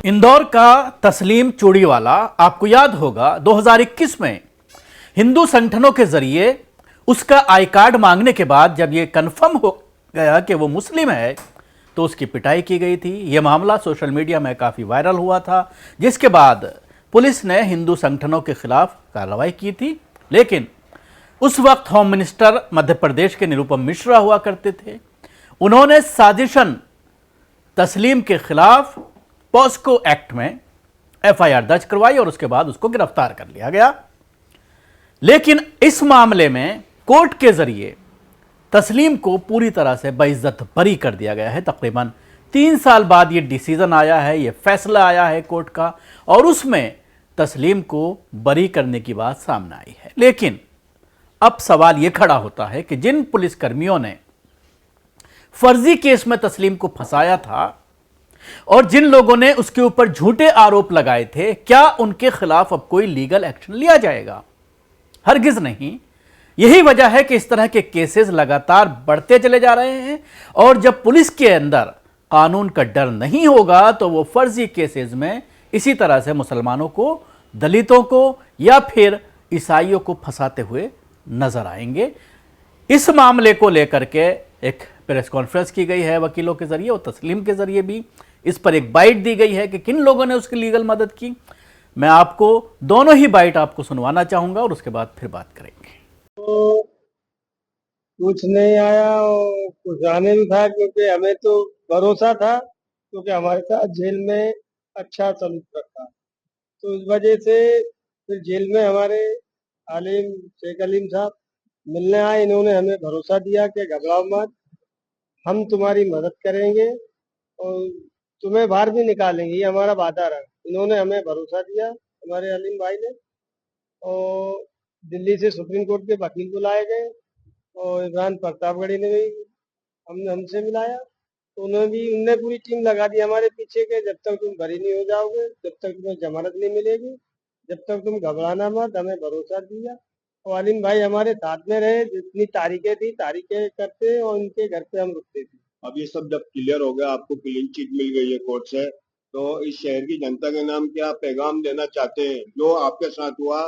इंदौर का तस्लीम चूड़ीवाला आपको याद होगा 2021 में हिंदू संगठनों के जरिए उसका आई कार्ड मांगने के बाद जब यह कन्फर्म हो गया कि वो मुस्लिम है तो उसकी पिटाई की गई थी। यह मामला सोशल मीडिया में काफ़ी वायरल हुआ था, जिसके बाद पुलिस ने हिंदू संगठनों के खिलाफ कार्रवाई की थी। लेकिन उस वक्त होम मिनिस्टर मध्य प्रदेश के निरुपम मिश्रा हुआ करते थे। उन्होंने साजिशन तस्लीम के खिलाफ पॉस्को एक्ट में एफआईआर दर्ज करवाई और उसके बाद उसको गिरफ्तार कर लिया गया। लेकिन इस मामले में कोर्ट के जरिए तस्लीम को पूरी तरह से बेइज्जत बरी कर दिया गया है। तकरीबन 3 साल बाद ये डिसीजन आया है, ये फैसला आया है कोर्ट का, और उसमें तस्लीम को बरी करने की बात सामने आई है। लेकिन अब सवाल यह खड़ा होता है कि जिन पुलिसकर्मियों ने फर्जी केस में तस्लीम को फंसाया था और जिन लोगों ने उसके ऊपर झूठे आरोप लगाए थे, क्या उनके खिलाफ अब कोई लीगल एक्शन लिया जाएगा? हरगिज नहीं। यही वजह है कि इस तरह के केसेस लगातार बढ़ते चले जा रहे हैं, और जब पुलिस के अंदर कानून का डर नहीं होगा तो वो फर्जी केसेस में इसी तरह से मुसलमानों को, दलितों को या फिर ईसाइयों को फंसाते हुए नजर आएंगे। इस मामले को लेकर के एक प्रेस कॉन्फ्रेंस की गई है वकीलों के जरिए और तस्लीम के जरिए भी। इस पर एक बाइट दी गई है कि किन लोगों ने उसकी लीगल मदद की। मैं आपको दोनों ही बाइट आपको सुनवाना चाहूंगा और उसके बाद फिर बात करेंगे। तो कुछ नहीं आया और कुछ आने भी था, क्योंकि हमें तो भरोसा था, क्योंकि हमारे साथ जेल में अच्छा सलूक रखा। तो इस वजह से फिर जेल में हमारे आलिम शेख अलीम साहब मिलने आए। इन्होंने हमें भरोसा दिया कि घबराओ मत, हम तुम्हारी मदद करेंगे और तुम्हें बाहर भी निकालेंगे, ये हमारा वादा रहा। इन्होंने हमें भरोसा दिया, हमारे अलीम भाई ने। और दिल्ली से सुप्रीम कोर्ट के वकील बुलाए गए और इमरान प्रतापगढ़ी ने भी हमसे मिलाया। तो उनने पूरी टीम लगा दी हमारे पीछे के, जब तक तुम बरी नहीं हो जाओगे, जब तक तुम्हें जमानत नहीं मिलेगी, जब तक तुम घबराना मत। हमें भरोसा दिया और अलीम भाई हमारे साथ में रहे। जितनी तारीखें थी तारीखें करते और उनके घर पे हम रुकते थे। अब ये सब जब क्लियर हो गया, आपको क्लीन चिट मिल गई है कोर्ट से, तो इस शहर की जनता के नाम क्या पैगाम देना चाहते हैं? जो आपके साथ हुआ,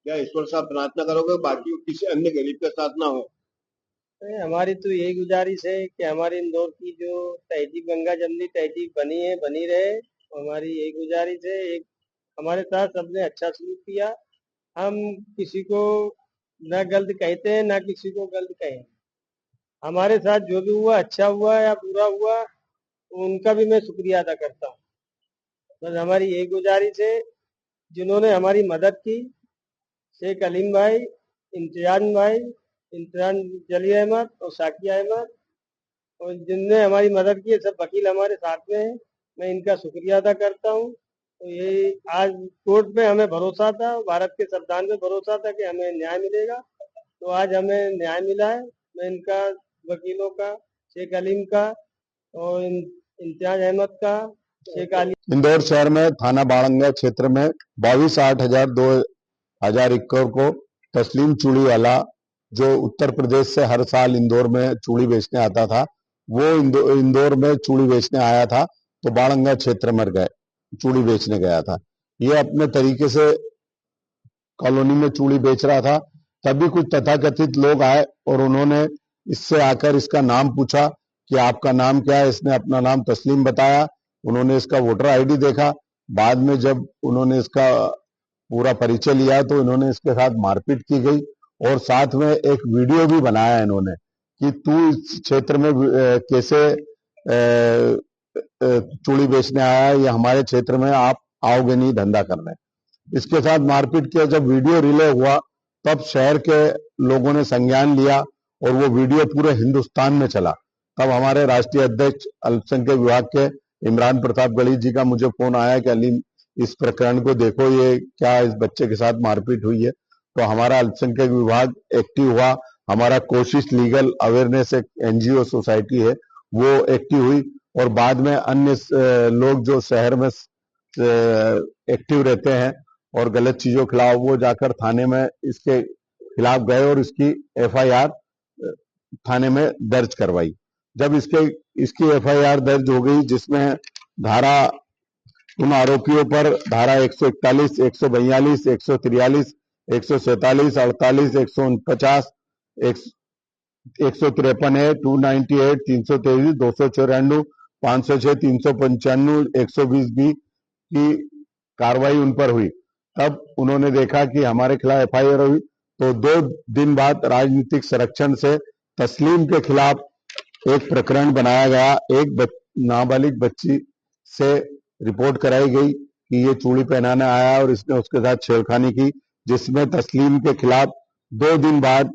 क्या ईश्वर साहब प्रार्थना करोगे बाकी किसी अन्य गरीब के साथ ना हो? हमारी तो यही गुजारिश है कि हमारे इंदौर की जो तहजीब, गंगा जमनी तहजीब बनी है, बनी रहे। हमारी यही गुजारिश है। एक हमारे साथ सबने अच्छा सलूक किया। हम किसी को न गलत कहते हैं, ना किसी को गलत कहें। हमारे साथ जो भी हुआ, अच्छा हुआ या बुरा हुआ, उनका भी मैं शुक्रिया अदा करता हूँ। बस हमारी यही गुजारिश है, जिन्होंने हमारी मदद की, शेख अलीम भाई, इम्तियाज जली अहमद और साकिया अहमद, और जिनने हमारी मदद की, सब वकील हमारे साथ में हैं, मैं इनका शुक्रिया अदा करता हूँ। तो ये आज कोर्ट पे हमें भरोसा था, भारत के संविधान पे भरोसा था कि हमें न्याय मिलेगा, तो आज हमें न्याय मिला है। मैं इनका, वकीलों का, शेख अलीम का और इम्तियाज अहमद का, शेख अली। इंदौर शहर में थाना बाड़ंगा क्षेत्र में 22/8/2021 को तस्लीम चूड़ीवाला, जो उत्तर प्रदेश से हर साल इंदौर में चूड़ी बेचने आता था, वो इंदौर में चूड़ी बेचने आया था, तो बाड़ंगा क्षेत्र में गए चूड़ी बेचने गया था। ये अपने तरीके से कॉलोनी में चूड़ी बेच रहा था। तभी कुछ तथाकथित लोग आए और उन्होंने इससे आकर इसका नाम पूछा कि आपका नाम क्या है। इसने अपना नाम तस्लीम बताया। उन्होंने इसका वोटर आईडी देखा। बाद में जब उन्होंने इसका पूरा परिचय लिया तो इन्होंने इसके साथ मारपीट की गई और साथ में एक वीडियो भी बनाया इन्होंने कि तू इस क्षेत्र में कैसे चूड़ी बेचने आया है, ये हमारे क्षेत्र में आप आओगे नहीं धंधा करने। इसके साथ मारपीट किया। जब वीडियो रिले हुआ तब शहर के लोगों ने संज्ञान लिया और वो वीडियो पूरे हिंदुस्तान में चला। तब हमारे राष्ट्रीय अध्यक्ष अल्पसंख्यक विभाग के इमरान प्रतापगढ़ी जी का मुझे फोन आया कि अलीम, इस प्रकरण को देखो, ये क्या इस बच्चे के साथ मारपीट हुई है। तो हमारा अल्पसंख्यक विभाग एक्टिव हुआ। हमारा कोशिश लीगल अवेयरनेस एक एनजीओ सोसाइटी है, वो एक्टिव हुई। और बाद में अन्य लोग जो शहर में एक्टिव रहते हैं और गलत चीजों के खिलाफ, वो जाकर थाने में इसके खिलाफ गए और इसकी एफआईआर थाने में दर्ज करवाई। जब इसकी एफआईआर दर्ज हो गई, जिसमें धारा उन आरोपियों पर धारा 141, 142, 143, 147, 48, 149, 153 है, 298, 323, 294, 506, 395, 120 बी की कार्रवाई उन पर हुई। तब उन्होंने देखा कि हमारे खिलाफ एफआईआर हुई, तो 2 दिन बाद राजनीतिक संरक्षण से तस्लीम के खिलाफ एक प्रकरण बनाया गया। एक नाबालिग बच्ची से रिपोर्ट कराई गई कि ये चूड़ी पहनाने आया और इसने उसके साथ छेड़खानी की, जिसमें तस्लीम के खिलाफ 2 दिन बाद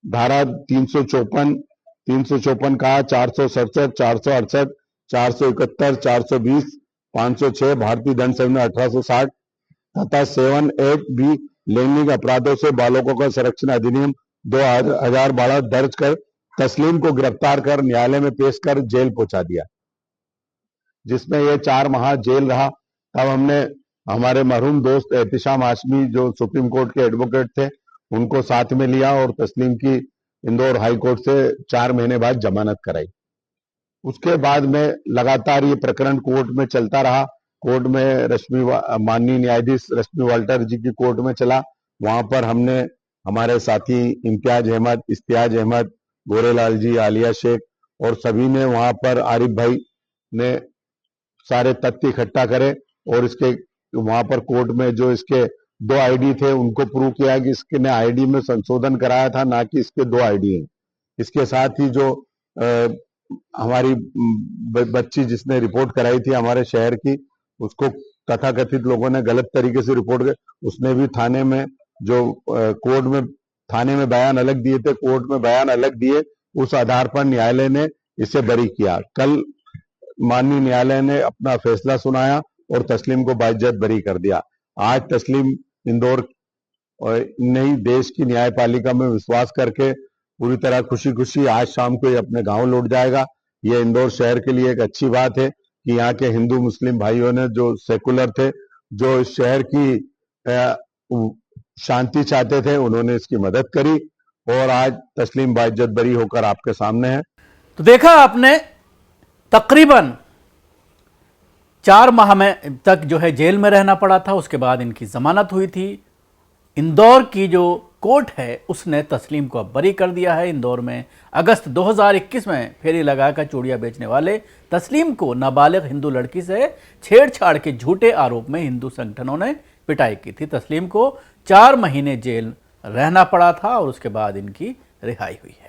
धारा 354 का 467, 468, 471, 420, 506 भारतीय दंड संहिता 1860 तथा 7(8) बी लैंगिक अपराधों से बालकों का संरक्षण अधिनियम 2012 दर्ज कर तस्लीम को गिरफ्तार कर न्यायालय में पेश कर जेल पहुंचा दिया, जिसमें यह 4 माह जेल रहा। तब हमने हमारे मरहूम दोस्त एहतिशाम हाशमी जो सुप्रीम कोर्ट के एडवोकेट थे उनको साथ में लिया और तस्लीम की इंदौर हाई कोर्ट से 4 महीने बाद जमानत कराई। उसके बाद में लगातार ये प्रकरण कोर्ट में चलता रहा। कोर्ट में माननीय न्यायाधीश रश्मि वाल्टर जी की कोर्ट में चला। वहां पर हमने हमारे साथी इम्तियाज अहमद, इश्तियाज अहमद, गोरेलाल जी, आलिया शेख और सभी ने वहां पर आरिफ भाई ने सारे तथ्य इकट्ठा करे और इसके वहां पर कोर्ट में जो इसके 2 आईडी थे उनको प्रूव किया कि इसने आईडी में संशोधन कराया था, ना कि इसके 2 आईडी हैं। इसके साथ ही जो हमारी बच्ची जिसने रिपोर्ट कराई थी हमारे शहर की, उसको तथाकथित लोगों ने गलत तरीके से रिपोर्ट कर, उसने भी थाने में जो कोर्ट में थाने में बयान अलग दिए थे, कोर्ट में बयान अलग दिए, उस आधार पर न्यायालय ने इसे बरी किया। कल माननीय न्यायालय ने अपना फैसला सुनाया और तस्लीम को बाइज्जत बरी कर दिया। आज तस्लीम इंदौर नई देश की न्यायपालिका में विश्वास करके पूरी तरह खुशी खुशी आज शाम को ये अपने गांव लौट जाएगा। ये इंदौर शहर के लिए एक अच्छी बात है कि यहाँ के हिंदू मुस्लिम भाइयों ने जो सेकुलर थे, जो इस शहर की शांति चाहते थे, उन्होंने इसकी मदद करी और आज तस्लीम बाइज्जत बरी होकर आपके सामने है। तो देखा आपने, तकरीबन 4 माह में तक जो है जेल में रहना पड़ा था। उसके बाद इनकी जमानत हुई थी। इंदौर की जो कोर्ट है उसने तस्लीम को अब बरी कर दिया है। इंदौर में अगस्त 2021 में फेरी लगाकर चूड़ियां बेचने वाले तस्लीम को नाबालिग हिंदू लड़की से छेड़छाड़ के झूठे आरोप में हिंदू संगठनों ने पिटाई की थी। तस्लीम को 4 महीने जेल रहना पड़ा था और उसके बाद इनकी रिहाई हुई है।